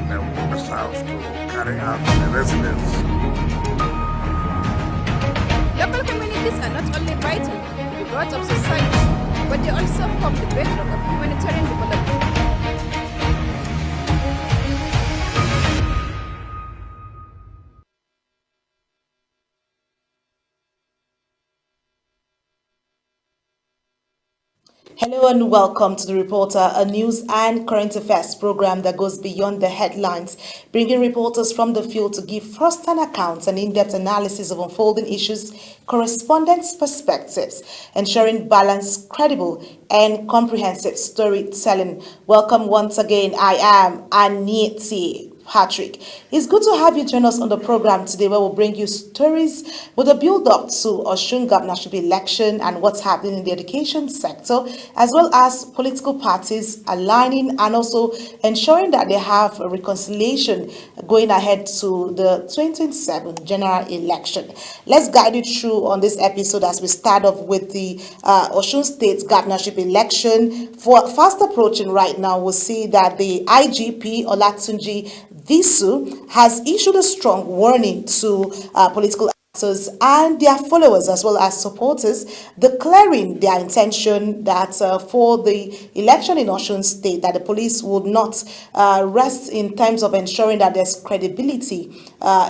missiles to carry out the residents. Local communities are not only vital to the growth of society, but they also form the bedrock of humanitarian development. Hello and welcome to The Reporter, a news and current affairs program that goes beyond the headlines, bringing reporters from the field to give first-hand accounts and in-depth analysis of unfolding issues, correspondents' perspectives, ensuring balanced, credible, and comprehensive storytelling. Welcome once again. I am Anieti Patrick. It's good to have you join us on the program today, where we'll bring you stories with a build-up to Osun governorship election and what's happening in the education sector, as well as political parties aligning and also ensuring that they have a reconciliation going ahead to the 2027 general election. Let's guide you through on this episode as we start off with the Osun State governorship election. For fast approaching right now, we'll see that the IGP Olatunji Disu has issued a strong warning to political actors and their followers as well as supporters, declaring their intention that for the election in Osun State, that the police would not rest in terms of ensuring that there's credibility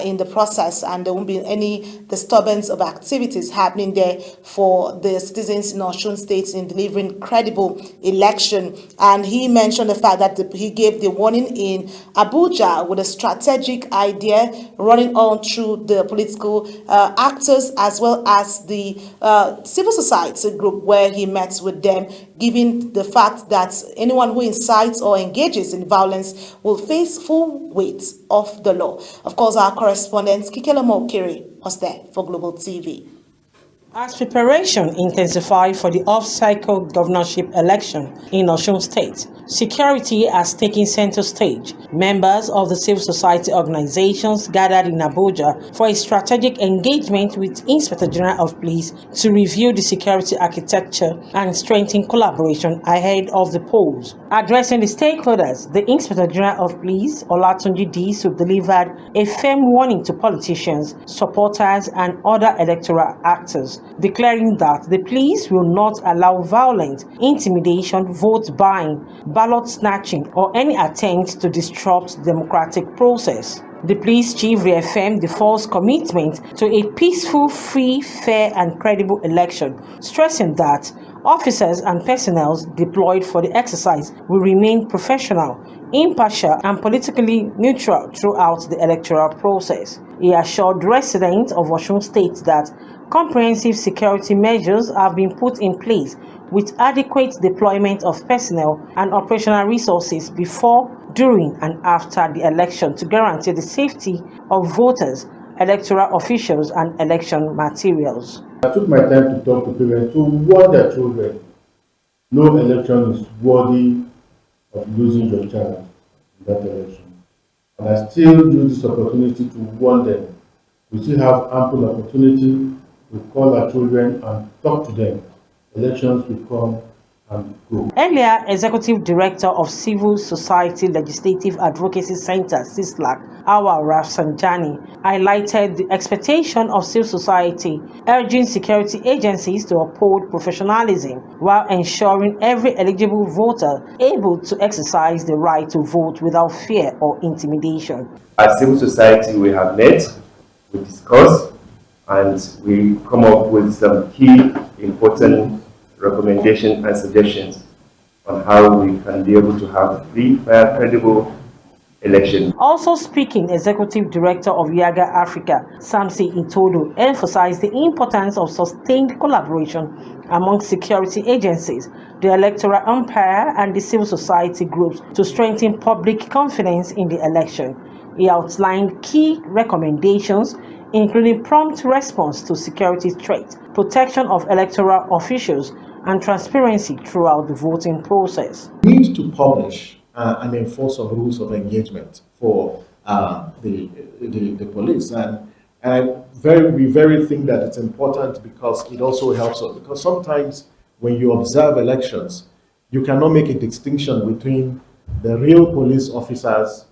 in the process and there won't be any disturbance of activities happening there for the citizens in Osun State in delivering credible election. And he mentioned the fact that he gave the warning in Abuja with a strategic idea running on through the political actors as well as the civil society group, where he met with them, giving the fact that anyone who incites or engages in violence will face full weight of the law. Of course, our correspondent Kikelo Mokiri was there for Global TV. As preparation intensified for the off-cycle governorship election in Osun State, security has taken center stage. Members of the civil society organizations gathered in Abuja for a strategic engagement with Inspector General of Police to review the security architecture and strengthen collaboration ahead of the polls. Addressing the stakeholders, the Inspector General of Police, Olatunji Disu, delivered a firm warning to politicians, supporters, and other electoral actors, declaring that the police will not allow violence, intimidation, vote buying, ballot snatching, or any attempt to disrupt the democratic process. The police chief reaffirmed the force's commitment to a peaceful, free, fair, and credible election, stressing that officers and personnel deployed for the exercise will remain professional, impartial, and politically neutral throughout the electoral process. He assured residents of Osun State that comprehensive security measures have been put in place with adequate deployment of personnel and operational resources before, during, and after the election to guarantee the safety of voters, electoral officials, and election materials. I took my time to talk to parents to warn their children. No election is worthy of losing your child in that election. And I still use this opportunity to warn them. We still have ample opportunity to call our children and talk to them. Elections will come and go. Earlier, Executive Director of Civil Society Legislative Advocacy Center, CISLAC, Awa Rafsanjani, highlighted the expectation of civil society, urging security agencies to uphold professionalism while ensuring every eligible voter able to exercise the right to vote without fear or intimidation. As civil society, we have met, we discussed, and we come up with some key important recommendations and suggestions on how we can be able to have free, fair, credible election. Also speaking, Executive Director of Yaga Africa, Samsi Itodo, emphasized the importance of sustained collaboration among security agencies, the electoral umpire, and the civil society groups to strengthen public confidence in the election. He outlined key recommendations, including prompt response to security threats, protection of electoral officials, and transparency throughout the voting process. We need to publish and enforce some rules of engagement for the police, and we very think that it's important because it also helps us. Because sometimes when you observe elections, you cannot make a distinction between the real police officers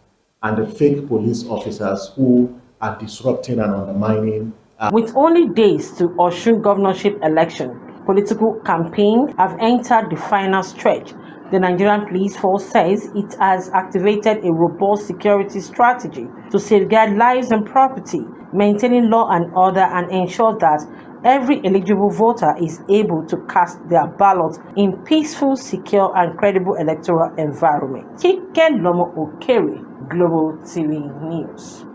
and the fake police officers who are disrupting and undermining. With only days to Osun governorship election, political campaigns have entered the final stretch. The Nigerian Police Force says it has activated a robust security strategy to safeguard lives and property, maintaining law and order, and ensure that every eligible voter is able to cast their ballot in peaceful, secure, and credible electoral environment. Kike Lomo Okere, Global TV News.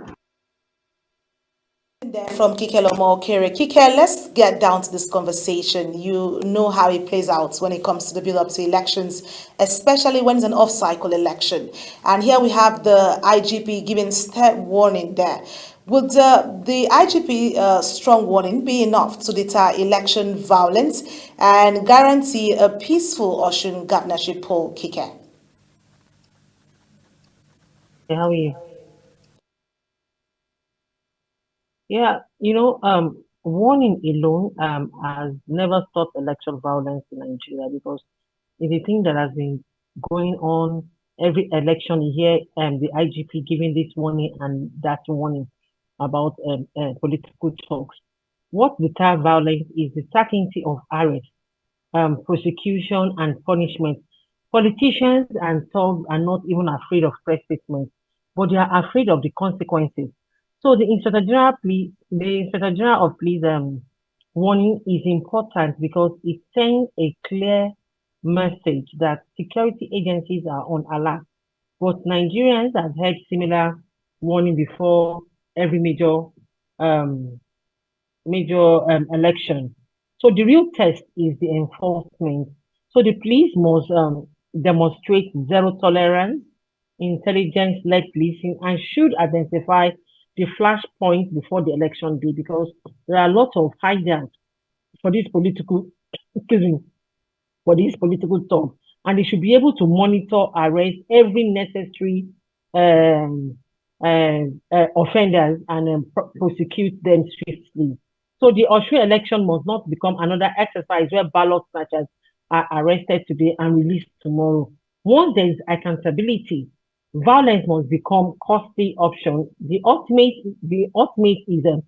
There from Kike Lomo Okere. Kike, let's get down to this conversation. You know how it plays out when it comes to the build-up to elections, especially when it's an off-cycle election. And here we have the IGP giving step warning there. Would the IGP strong warning be enough to deter election violence and guarantee a peaceful Osun governorship poll, Kike? How are you? Yeah, warning alone has never stopped election violence in Nigeria, because it's a thing that has been going on every election. You hear the IGP giving this warning and that warning about political talks. What deters violence is the certainty of arrest, prosecution, and punishment. Politicians and thugs are not even afraid of press statements, but they are afraid of the consequences. So the Inspector General of Police warning is important because it sends a clear message that security agencies are on alert. But Nigerians have heard similar warning before every major election. So the real test is the enforcement. So the police must demonstrate zero tolerance, intelligence-led policing, and should identify the flashpoint before the election day, because there are a lot of hijacks for this political, talk, and they should be able to monitor, arrest every necessary offenders and prosecute them swiftly. So the Osun election must not become another exercise where ballots such as are arrested today and released tomorrow. Once there is accountability, violence must become costly option. The ultimate is a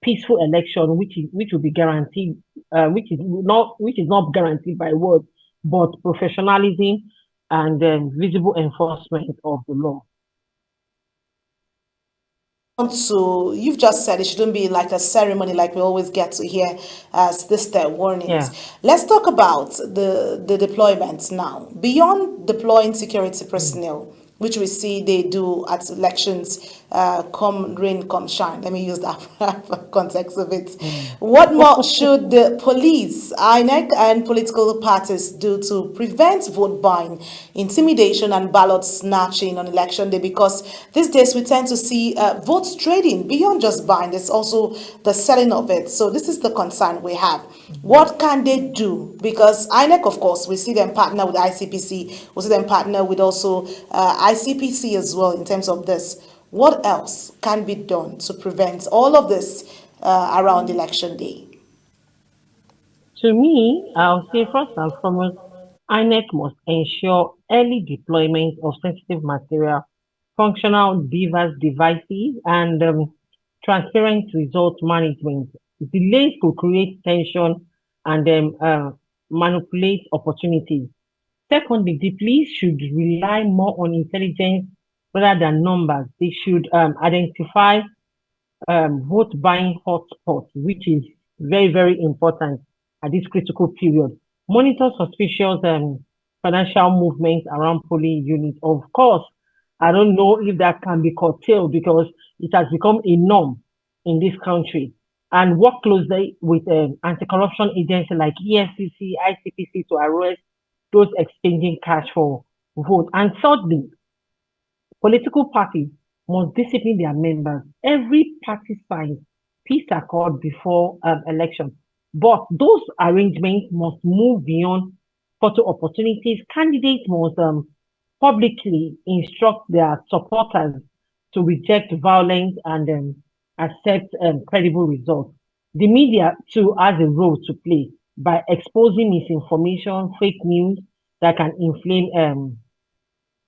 peaceful election, which will be guaranteed, which is not guaranteed by words, but professionalism and visible enforcement of the law. So you've just said it shouldn't be like a ceremony like we always get to hear as this step warnings. Yeah. Let's talk about the deployments now. Beyond deploying security personnel, which we see they do at elections, come rain, come shine. Let me use that for context of it. What more should the police, INEC, and political parties do to prevent vote buying, intimidation, and ballot snatching on election day? Because these days we tend to see votes trading beyond just buying. There's also the selling of it. So this is the concern we have. What can they do? Because INEC, of course, we see them partner with ICPC. We see them partner with also ICPC as well in terms of this. What else can be done to prevent all of this around election day? To me, I'll say first and foremost, INEC must ensure early deployment of sensitive material, functional devices, and transparent result management. Delays could create tension and manipulate opportunities. Secondly, the police should rely more on intelligence rather than numbers. They should identify vote buying hotspots, which is very, very important at this critical period. Monitor suspicious financial movements around polling units. Of course, I don't know if that can be curtailed because it has become a norm in this country. And work closely with anti-corruption agencies like EFCC, ICPC to arrest those exchanging cash for vote. And thirdly, political parties must discipline their members. Every party signs peace accord before election. But those arrangements must move beyond photo opportunities. Candidates must publicly instruct their supporters to reject violence and accept credible results. The media too has a role to play by exposing misinformation, fake news that can inflame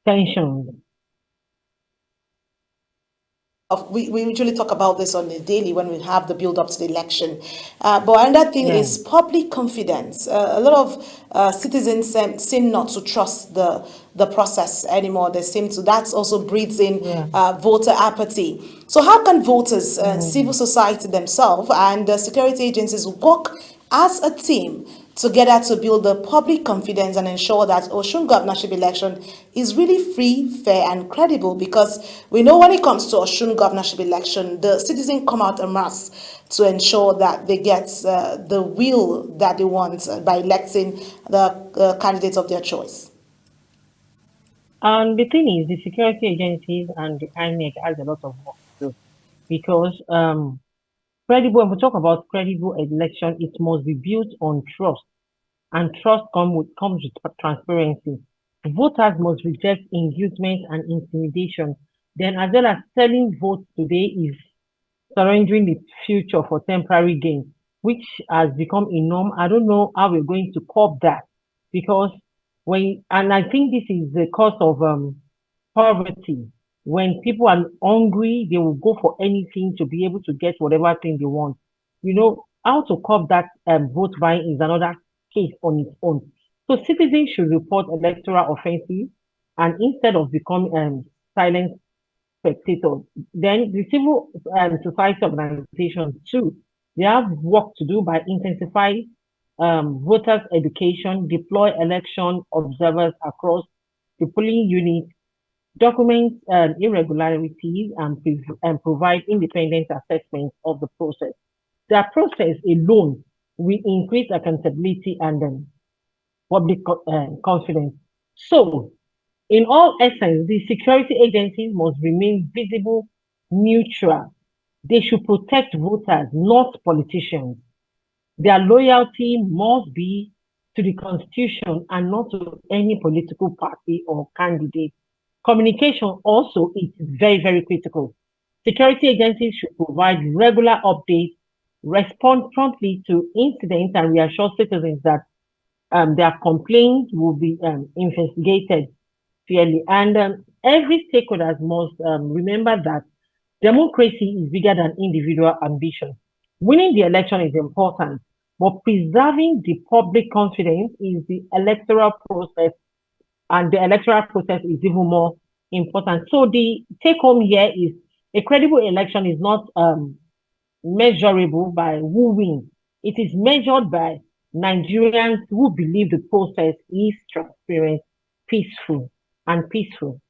tensions. We usually talk about this on the daily when we have the build up to the election. But another thing Yeah. is public confidence. A lot of citizens seem not to trust the process anymore. They seem to, that also breeds in Yeah. voter apathy. So how can voters, civil Mm. society themselves and security agencies work as a team together to build the public confidence and ensure that Osun governorship election is really free, fair, and credible? Because we know when it comes to Osun governorship election, the citizens come out en masse to ensure that they get the will that they want by electing the candidate of their choice. And the thing is, the security agencies and the INEC has a lot of work to do because credible. When we talk about credible election, it must be built on trust, and trust comes with transparency. Voters must reject inducement and intimidation. Then, as well as selling votes today is surrendering the future for temporary gain, which has become a norm. I don't know how we're going to curb that because and I think this is the cause of poverty. When people are hungry, they will go for anything to be able to get whatever thing they want. How to curb that vote buying is another case on its own. So citizens should report electoral offenses and instead of becoming silent spectators. Then the civil society organizations too, they have work to do by intensifying voters' education, deploy election observers across the polling units, document irregularities, and provide independent assessments of the process. That process alone will increase accountability and public confidence. So, in all essence, the security agencies must remain visible, neutral. They should protect voters, not politicians. Their loyalty must be to the Constitution and not to any political party or candidate. Communication also is very, very critical. Security agencies should provide regular updates, respond promptly to incidents, and reassure citizens that their complaints will be investigated fairly. And every stakeholder must remember that democracy is bigger than individual ambition. Winning the election is important, but preserving the public confidence is the electoral process, and the electoral process is even more important. So the take home here is a credible election is not measurable by who wins. It is measured by Nigerians who believe the process is transparent, peaceful, and peaceful.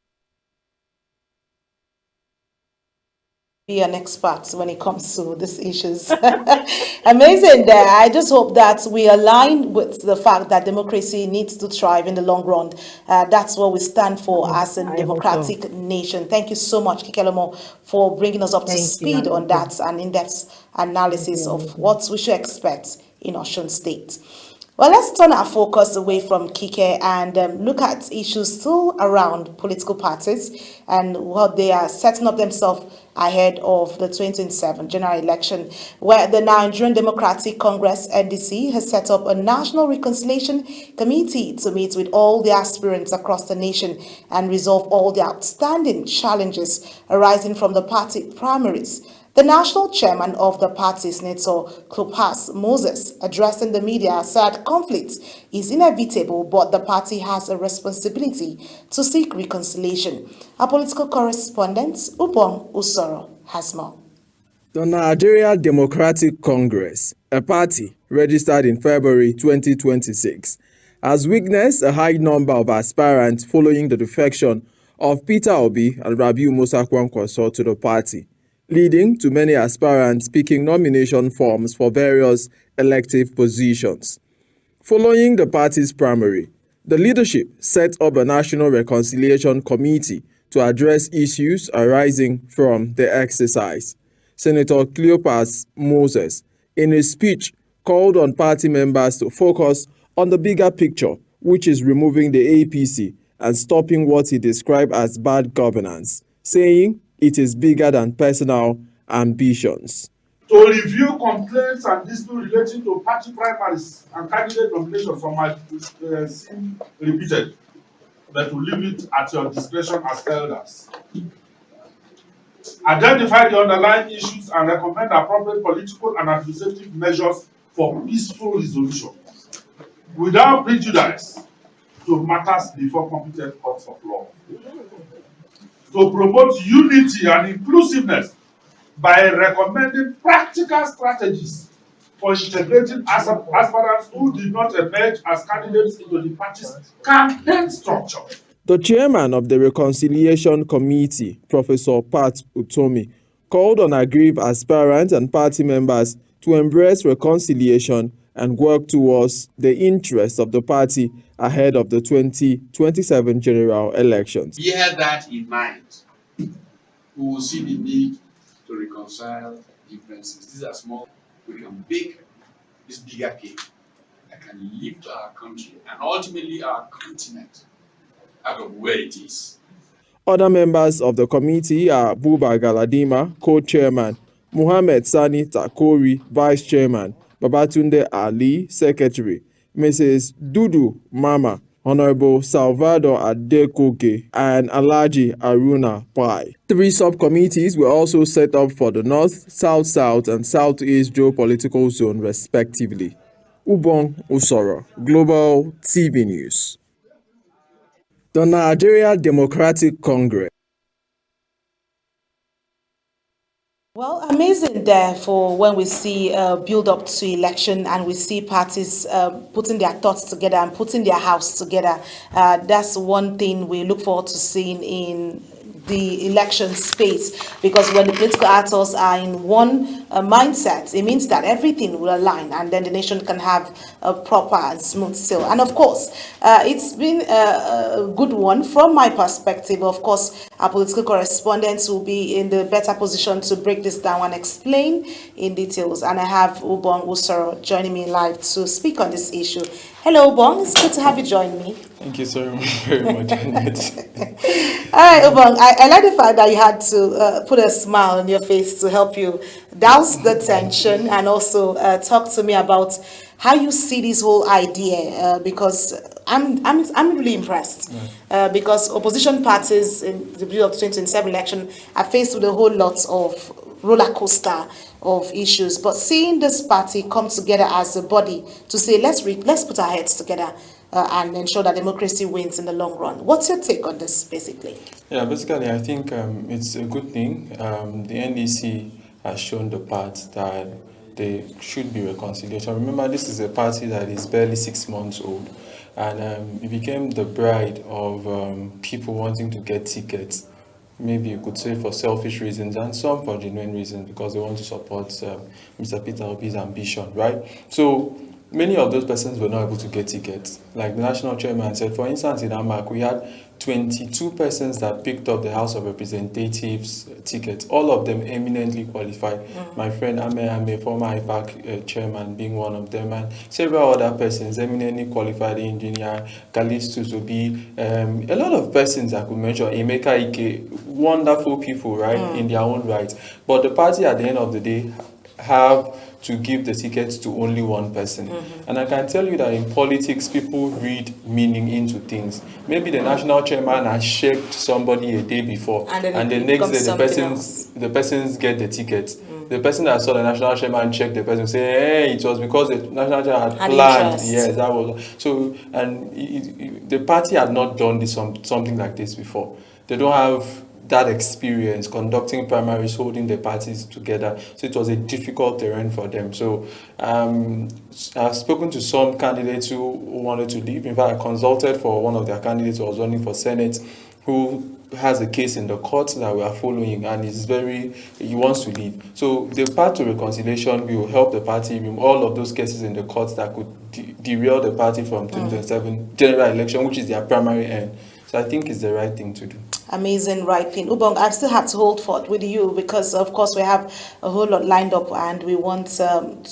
Be an expert when it comes to these issues. Amazing there. I just hope that we align with the fact that democracy needs to thrive in the long run. That's what we stand for as a I hope democratic so. nation. Thank you so much, Kikelomo, for bringing us up to Thank you, speed on Anita. that and in-depth Thank analysis you, of Anita. what we should expect in Osun State. Well, let's turn our focus away from Kike and look at issues still around political parties and what they are setting up themselves ahead of the 2027 general election, where the Nigerian Democratic Congress (NDC) has set up a national reconciliation committee to meet with all the aspirants across the nation and resolve all the outstanding challenges arising from the party primaries. The national chairman of the party, Senator Cleopas Moses, addressing the media, said conflict is inevitable, but the party has a responsibility to seek reconciliation. Our political correspondent, Upon Usoro, has more. The Nigeria Democratic Congress, a party registered in February 2026, has witnessed a high number of aspirants following the defection of Peter Obi and Rabiu Musa Kwankwaso to the party, leading to many aspirants picking nomination forms for various elective positions. Following the party's primary, the leadership set up a National Reconciliation Committee to address issues arising from the exercise. Senator Cleopas Moses, in his speech, called on party members to focus on the bigger picture, which is removing the APC and stopping what he described as bad governance, saying it is bigger than personal ambitions. To review complaints and disputes relating to party primaries and candidate nominations from my seem repeated, but to leave it at your discretion as elders. identify the underlying issues, and recommend appropriate political and administrative measures for peaceful resolution without prejudice to matters before competent courts of law. To promote unity and inclusiveness by recommending practical strategies for integrating aspirants who did not emerge as candidates into the party's campaign structure. The chairman of the Reconciliation Committee, Professor Pat Utomi, called on aggrieved aspirants and party members to embrace reconciliation and work towards the interests of the party ahead of the 2027 general elections. Bear that in mind. We will see the need to reconcile differences. These are small. We can bake this bigger cake that can lift our country and ultimately our continent out of where it is. Other members of the committee are Buba Galadima, co-chairman, Muhammad Sani Takori, vice-chairman, Babatunde Ali, secretary, Mrs. Dudu Mama, Honorable Salvador Adekoke, and Alhaji Aruna Pai. 3 subcommittees were also set up for the North, South-South, and Southeast geopolitical zone, respectively. Ubong Usoro, Global TV News. The Nigeria Democratic Congress. Well, amazing there for when we see build up to election and we see parties putting their thoughts together and putting their house together. That's one thing we look forward to seeing in the election space, because when the political actors are in one mindset, it means that everything will align and then the nation can have a proper and smooth sail. And of course, it's been a good one from my perspective. Of course, our political correspondents will be in the better position to break this down and explain in details. And I have Ubong Usoro joining me live to speak on this issue. Hello, Ubong. It's good to have you join me. Thank you so very much, Annette. All right, Ubong, I like the fact that you had to put a smile on your face to help you douse the tension and also talk to me about how you see this whole idea, because I'm really impressed. Because opposition parties in the build of 2027 election are faced with a whole lot of roller coaster of issues, but seeing this party come together as a body to say let's put our heads together and ensure that democracy wins in the long run. What's your take on this, basically? Yeah, basically, I think it's a good thing. The NDC has shown the path that there should be reconciliation. Remember, this is a party that is barely 6 months old, and it became the bride of people wanting to get tickets. Maybe you could say for selfish reasons and some for genuine reasons, because they want to support Mr. Peter Obi's ambition, right? So many of those persons were not able to get tickets. Like the national chairman said, for instance, in Amak, we had 22 persons that picked up the House of Representatives tickets, all of them eminently qualified. My friend Ame, former IFAC chairman, being one of them, and several other persons eminently qualified, engineer, Khalis Tuzobi, a lot of persons I could mention, Emeka Ike, wonderful people, right, in their own right. But the party at the end of the day have to give the tickets to only one person. And I can tell you that in politics, people read meaning into things. Maybe the national chairman has checked somebody a day before, and the next day the persons get the tickets. The person that saw the national chairman check the person, say, hey, it was because the national chairman had planned. Interest. Yes, that was so. And the party had not done this something like this before. They don't have that experience conducting primaries, holding the parties together. So it was a difficult terrain for them. So I've spoken to some candidates who wanted to leave. In fact, I consulted for one of their candidates who was running for Senate, who has a case in the court that we are following, and he wants to leave. So the path to reconciliation will help the party remove all of those cases in the courts that could derail the party from 2027 general election, which is their primary end. So I think it's the right thing to do. Amazing, right thing. Ubong, I still have to hold forth with you because, of course, we have a whole lot lined up and we want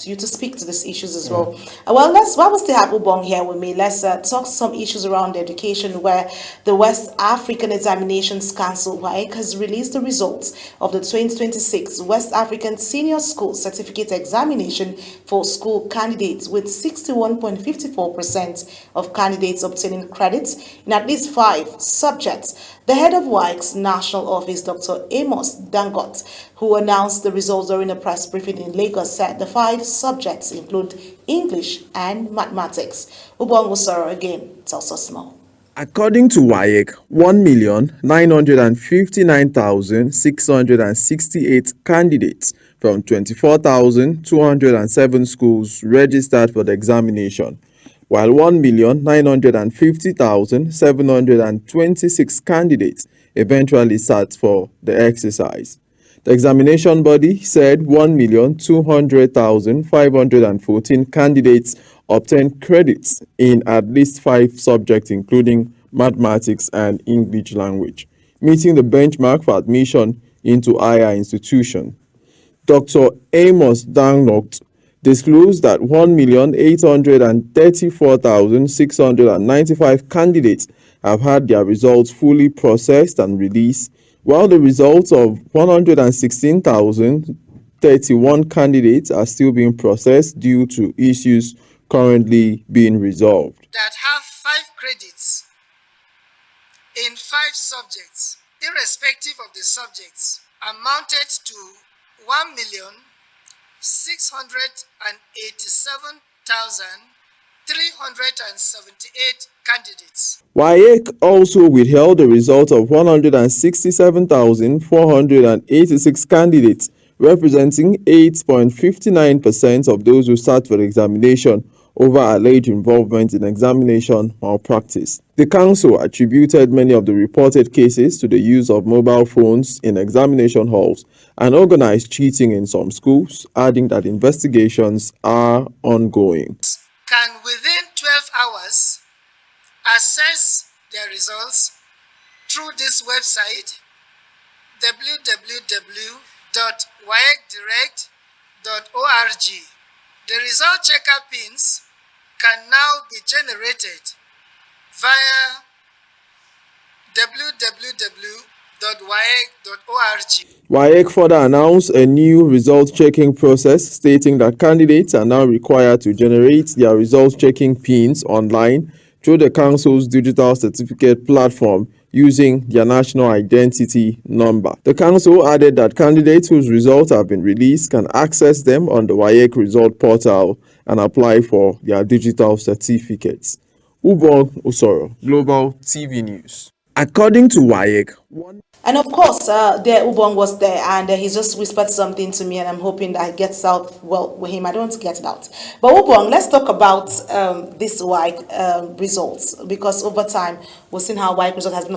you to speak to these issues as well. Well, while we still have Ubong here with me, let's talk some issues around education, where the West African Examinations Council, WAEC, has released the results of the 2026 West African Senior School Certificate Examination for school candidates, with 61.54% of candidates obtaining credits in at least 5 subjects. The head of WAEC's national office, Dr. Amos Dangot, who announced the results during a press briefing in Lagos, said the 5 subjects include English and mathematics. Ubong Usoro again tells us more. According to WAEC, 1,959,668 candidates from 24,207 schools registered for the examination, while 1,950,726 candidates eventually sat for the exercise. The examination body said 1,200,514 candidates obtained credits in at least 5 subjects, including mathematics and English language, meeting the benchmark for admission into higher institutions. Dr. Amos Dangot disclosed that 1,834,695 candidates have had their results fully processed and released, while the results of 116,031 candidates are still being processed due to issues currently being resolved. That have 5 credits in 5 subjects, irrespective of the subjects, amounted to 1,687,378 candidates. WAEC also withheld the result of 167,486 candidates, representing 8.59% of those who sat for the examination, over alleged involvement in examination malpractice. The council attributed many of the reported cases to the use of mobile phones in examination halls and organized cheating in some schools, adding that investigations are ongoing. Can within 12 hours access their results through this website, www.waecdirect.org. The result checker pins can now be generated via www.waec.org. WAEC further announced a new result checking process, stating that candidates are now required to generate their result checking pins online through the council's digital certificate platform using their national identity number. The council added that candidates whose results have been released can access them on the WAEC result portal and apply for their digital certificates. Ubong Usoro, Global TV News. According to WAEC, and of course, there Ubong was there, and he just whispered something to me, and I'm hoping that it gets out well with him. I don't want to get it out. But Ubong, let's talk about this WAEC results, because over time we've seen how WAEC result has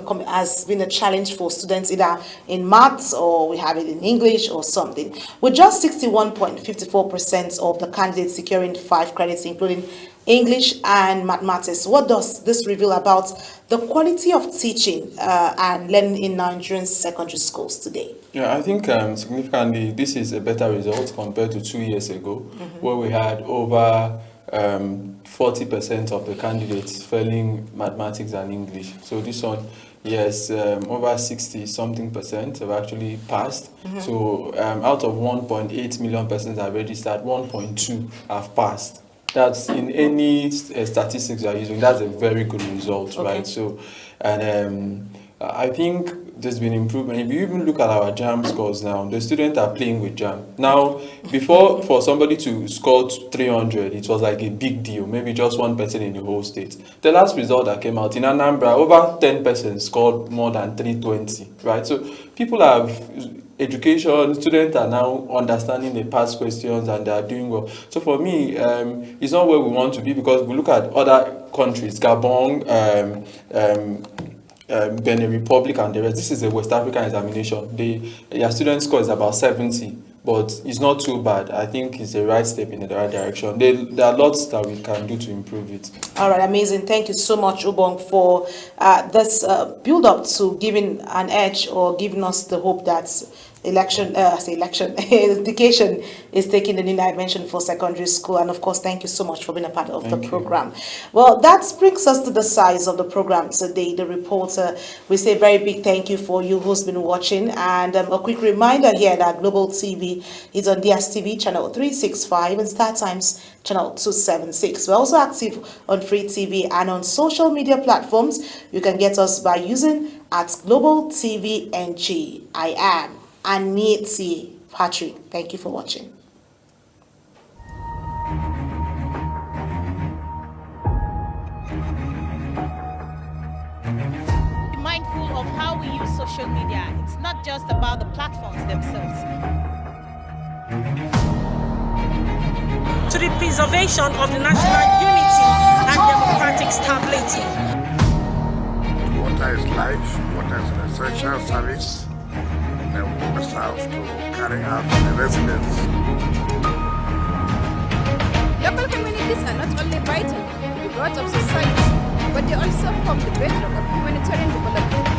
been a challenge for students, either in maths or we have it in English or something. With just 61.54% of the candidates securing 5 credits, including English and mathematics, what does this reveal about the quality of teaching and learning in Nigerian secondary schools today? Yeah, I think significantly this is a better result compared to 2 years ago, where we had over 40% of the candidates failing mathematics and English. So this one, yes, over 60-something% have actually passed. So out of 1.8 million persons that registered, 1.2 have passed. That's in any statistics you are using, that's a very good result, right? So, and I think there's been improvement. If you even look at our JAM scores now, the students are playing with JAM. Now, before, for somebody to score 300, it was like a big deal, maybe just 1 person in the whole state. The last result that came out in Anambra, over 10 persons scored more than 320, right? So people have education, students are now understanding the past questions and they are doing well. So for me, it's not where we want to be, because we look at other countries, Gabon, Benin Republic and the rest. This is a West African examination. Their student score is about 70, but it's not too bad. I think it's the right step in the right direction. There are lots that we can do to improve it. All right, amazing. Thank you so much, Ubong, for this build-up to giving an edge or giving us the hope that education is taking a new dimension for secondary school. And of course, thank you so much for being a part of the program. Well, that brings us to the size of the program today. The reporter, we say very big thank you for you who's been watching. And a quick reminder here that Global TV is on DSTV channel 365 and Star Times channel 276. We're also active on Free TV and on social media platforms. You can get us by using at Global TV NG. I am Aniti Patrick. Thank you for watching. Be mindful of how we use social media. It's not just about the platforms themselves. To the preservation of the national unity and democratic stability. Water is life, water is an essential service. And water serves to carry out the residents. Local communities are not only vital to the growth of society, but they also form the bedrock of humanitarian development.